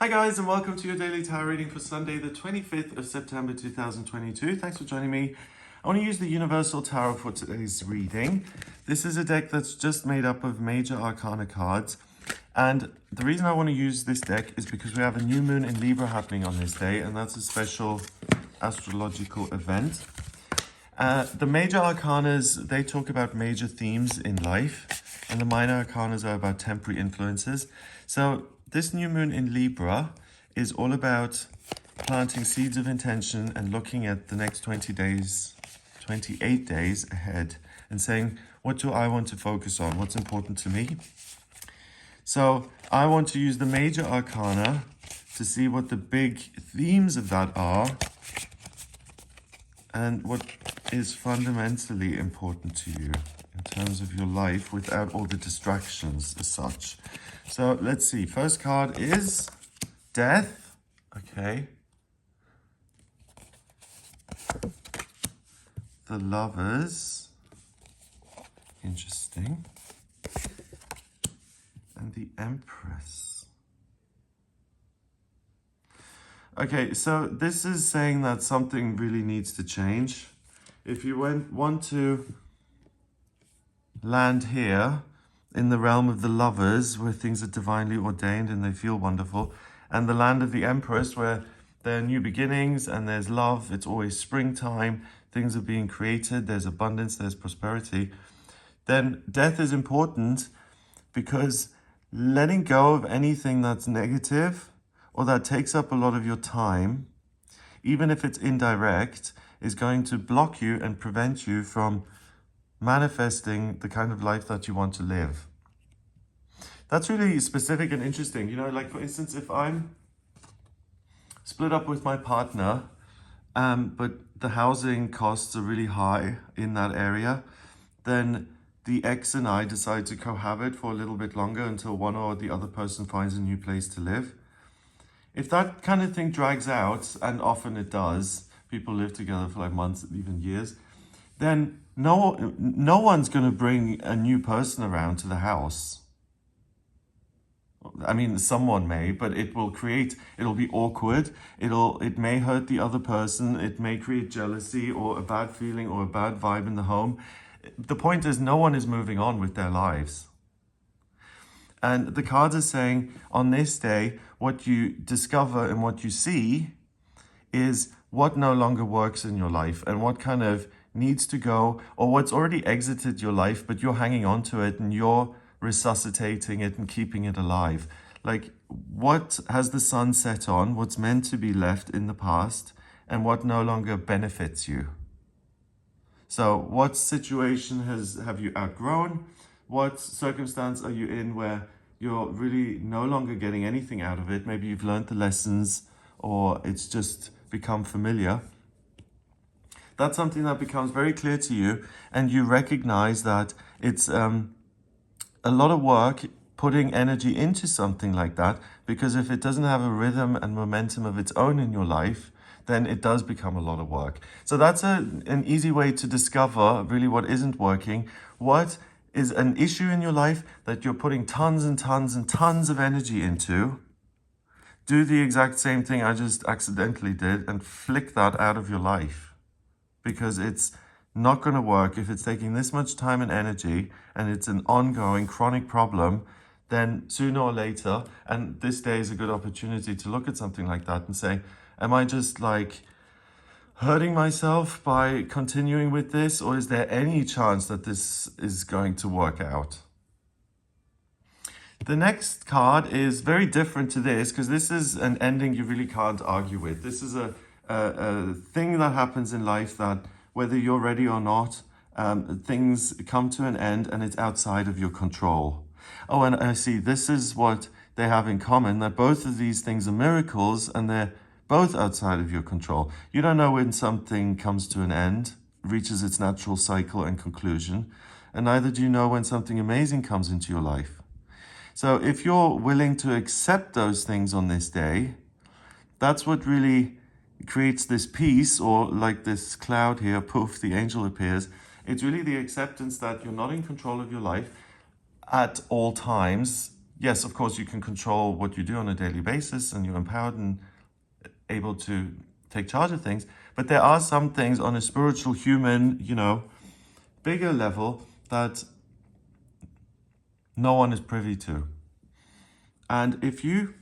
Hi guys, and welcome to your daily tarot reading for Sunday the 25th of September 2022. Thanks for joining me. I want to use the Universal Tarot for today's reading. This is a deck that's just made up of major arcana cards, and the reason I want to use this deck is because we have a new moon in Libra happening on this day, and that's a special astrological event. The major arcanas, they talk about major themes in life, and the minor arcanas are about temporary influences. So this new moon in Libra is all about planting seeds of intention and looking at the next 28 days ahead and saying, what do I want to focus on? What's important to me? So I want to use the major arcana to see what the big themes of that are and what is fundamentally important to you in terms of your life without all the distractions as such. So let's see. First card is Death. Okay. The Lovers. Interesting. And the Empress. Okay, so this is saying that something really needs to change. If you want to land here in the realm of the Lovers, where things are divinely ordained and they feel wonderful, and the land of the Empress, where there are new beginnings and there's love, it's always springtime, things are being created, there's abundance, there's prosperity, then death is important because letting go of anything that's negative or that takes up a lot of your time, even if it's indirect, is going to block you and prevent you from manifesting the kind of life that you want to live. That's really specific and interesting. You know, like for instance, if I'm split up with my partner, but the housing costs are really high in that area, then the ex and I decide to cohabit for a little bit longer until one or the other person finds a new place to live. If that kind of thing drags out, and often it does, people live together for like months, even years, then no one's going to bring a new person around to the house. I mean, someone may, but it'll be awkward. It may hurt the other person. It may create jealousy or a bad feeling or a bad vibe in the home. The point is, no one is moving on with their lives. And the cards are saying on this day, what you discover and what you see is what no longer works in your life and what kind of needs to go, or what's already exited your life, but you're hanging on to it and you're resuscitating it and keeping it alive. Like, what has the sun set on, what's meant to be left in the past, and what no longer benefits you? So what situation have you outgrown? What circumstance are you in where you're really no longer getting anything out of it? Maybe you've learned the lessons or it's just become familiar. That's something that becomes very clear to you, and you recognize that it's a lot of work putting energy into something like that, because if it doesn't have a rhythm and momentum of its own in your life, then it does become a lot of work. So that's an easy way to discover really what isn't working. What is an issue in your life that you're putting tons and tons and tons of energy into? Do the exact same thing I just accidentally did and flick that out of your life. Because it's not going to work if it's taking this much time and energy and it's an ongoing chronic problem. Then sooner or later, and this day is a good opportunity to look at something like that and say, am I just like hurting myself by continuing with this, or is there any chance that this is going to work out? The next card is very different to this, because this is an ending you really can't argue with. This is a thing that happens in life that, whether you're ready or not, things come to an end and it's outside of your control. Oh, and I see, this is what they have in common, that both of these things are miracles and they're both outside of your control. You don't know when something comes to an end, reaches its natural cycle and conclusion, and neither do you know when something amazing comes into your life. So if you're willing to accept those things on this day, that's what really creates this peace, or like this cloud here, poof, the angel appears. It's really the acceptance that you're not in control of your life at all times. yes, of course, you can control what you do on a daily basis and you're empowered and able to take charge of things. But there are some things on a spiritual, human, bigger level that no one is privy to. And if you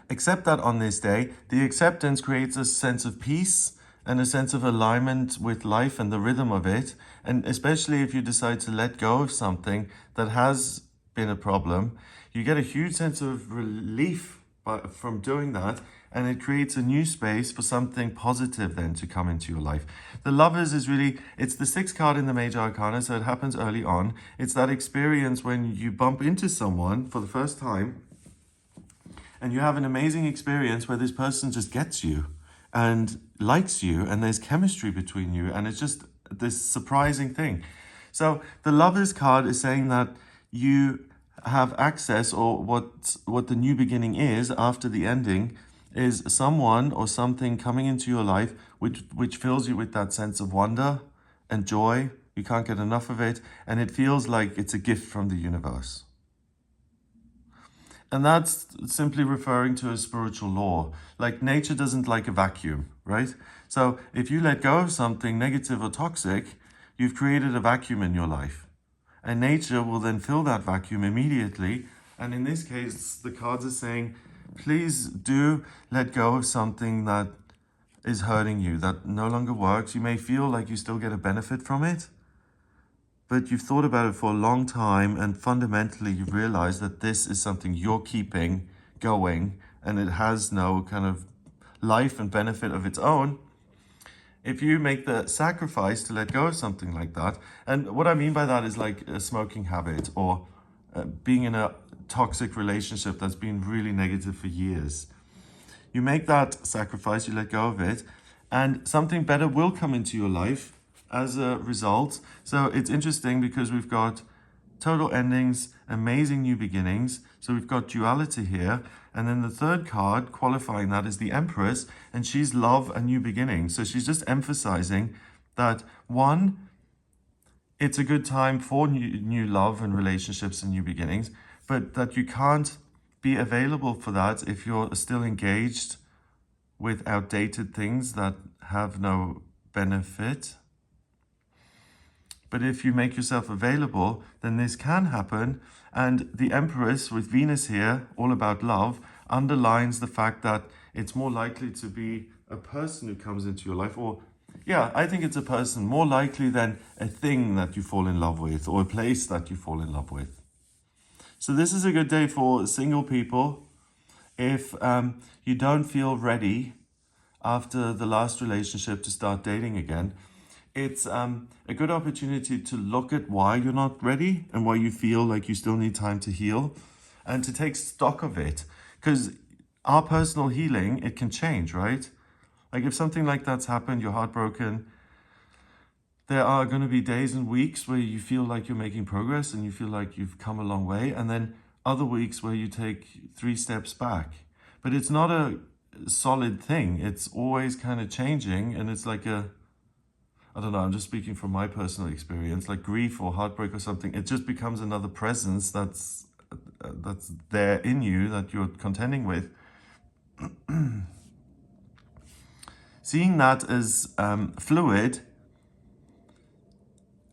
accept that on this day, the acceptance creates a sense of peace and a sense of alignment with life and the rhythm of it. And especially if you decide to let go of something that has been a problem, you get a huge sense of relief from doing that. And it creates a new space for something positive then to come into your life. The Lovers is really, it's the sixth card in the Major Arcana, so it happens early on. It's that experience when you bump into someone for the first time and you have an amazing experience where this person just gets you and likes you and there's chemistry between you and it's just this surprising thing. So the Lovers card is saying that you have access, or what the new beginning is after the ending is someone or something coming into your life which fills you with that sense of wonder and joy. You can't get enough of it, and it feels like it's a gift from the universe. And that's simply referring to a spiritual law. Like nature doesn't like a vacuum, right? So if you let go of something negative or toxic, you've created a vacuum in your life. And nature will then fill that vacuum immediately. And in this case, the cards are saying, please do let go of something that is hurting you, that no longer works. You may feel like you still get a benefit from it, but you've thought about it for a long time, and fundamentally you've realized that this is something you're keeping going and it has no kind of life and benefit of its own. If you make the sacrifice to let go of something like that, and what I mean by that is like a smoking habit or being in a toxic relationship that's been really negative for years. You make that sacrifice, you let go of it, and something better will come into your life as a result. So it's interesting because we've got total endings, amazing new beginnings. So we've got duality here. And then the third card qualifying that is the Empress, and she's love and new beginning. So she's just emphasizing that one, it's a good time for new love and relationships and new beginnings, but that you can't be available for that if you're still engaged with outdated things that have no benefit. But if you make yourself available, then this can happen. And the Empress with Venus here, all about love, underlines the fact that it's more likely to be a person who comes into your life, or yeah, I think it's a person more likely than a thing that you fall in love with or a place that you fall in love with. So this is a good day for single people. If you don't feel ready after the last relationship to start dating again, it's a good opportunity to look at why you're not ready and why you feel like you still need time to heal and to take stock of it. Because our personal healing, it can change, right? Like if something like that's happened, you're heartbroken, there are going to be days and weeks where you feel like you're making progress and you feel like you've come a long way. And then other weeks where you take 3 steps back. But it's not a solid thing. It's always kind of changing. And it's like I don't know, I'm just speaking from my personal experience, like grief or heartbreak or something, it just becomes another presence that's there in you that you're contending with. Seeing that as fluid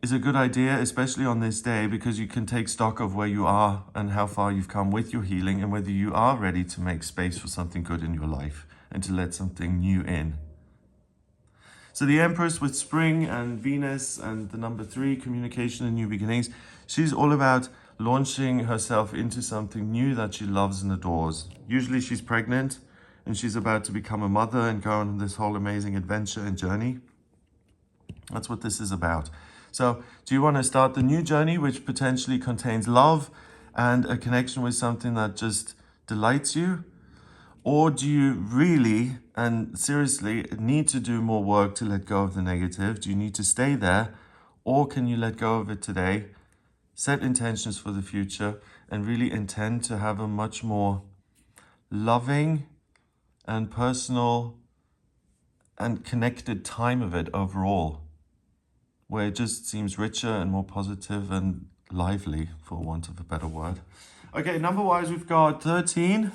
is a good idea, especially on this day, because you can take stock of where you are and how far you've come with your healing and whether you are ready to make space for something good in your life and to let something new in. So the Empress with Spring and Venus and the number 3, communication and new beginnings, she's all about launching herself into something new that she loves and adores. Usually she's pregnant and she's about to become a mother and go on this whole amazing adventure and journey. That's what this is about. So do you want to start the new journey, which potentially contains love and a connection with something that just delights you? Or do you really and seriously need to do more work to let go of the negative? Do you need to stay there? Or can you let go of it today, set intentions for the future, and really intend to have a much more loving and personal and connected time of it overall, where it just seems richer and more positive and lively, for want of a better word. Okay, number-wise, we've got 13,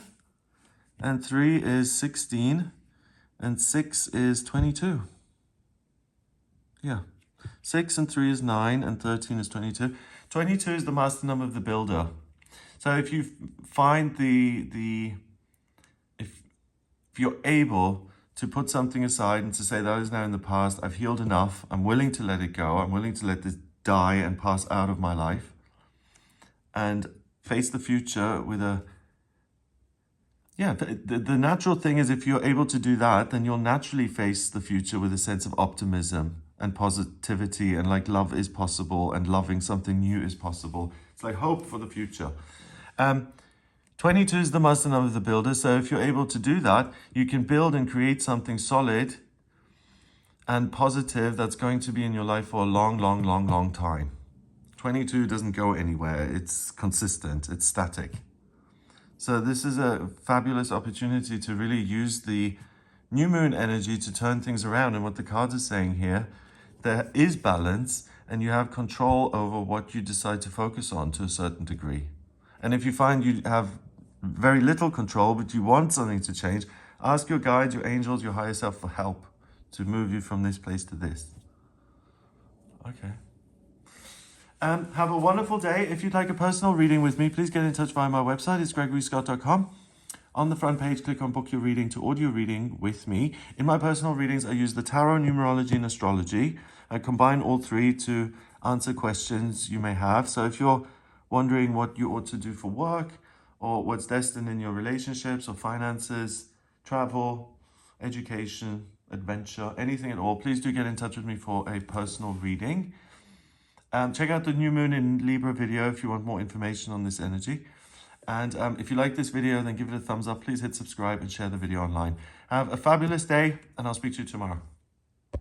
and 3 is 16, and 6 is 22. Yeah. 6 and 3 is 9, and 13 is 22. 22 is the master number of the builder. So if you find if you're able to put something aside and to say that is now in the past, I've healed enough, I'm willing to let it go, I'm willing to let this die and pass out of my life, and face the future with a, yeah, the natural thing is if you're able to do that, then you'll naturally face the future with a sense of optimism and positivity, and like love is possible and loving something new is possible. It's like hope for the future. 22 is the master number of the builder. So if you're able to do that, you can build and create something solid and positive that's going to be in your life for a long, long, long, long time. 22 doesn't go anywhere. It's consistent. It's static. So this is a fabulous opportunity to really use the new moon energy to turn things around. And what the cards are saying here, there is balance and you have control over what you decide to focus on to a certain degree. And if you find you have very little control, but you want something to change, ask your guides, your angels, your higher self for help to move you from this place to this. Okay. Have a wonderful day. If you'd like a personal reading with me, please get in touch via my website. It's gregoryscott.com. On the front page, click on Book Your Reading to audio reading with me. In my personal readings, I use the tarot, numerology, and astrology. I combine all three to answer questions you may have. So if you're wondering what you ought to do for work, or what's destined in your relationships or finances, travel, education, adventure, anything at all, please do get in touch with me for a personal reading. Check out the New Moon in Libra video if you want more information on this energy. And if you like this video, then give it a thumbs up. Please hit subscribe and share the video online. Have a fabulous day, and I'll speak to you tomorrow.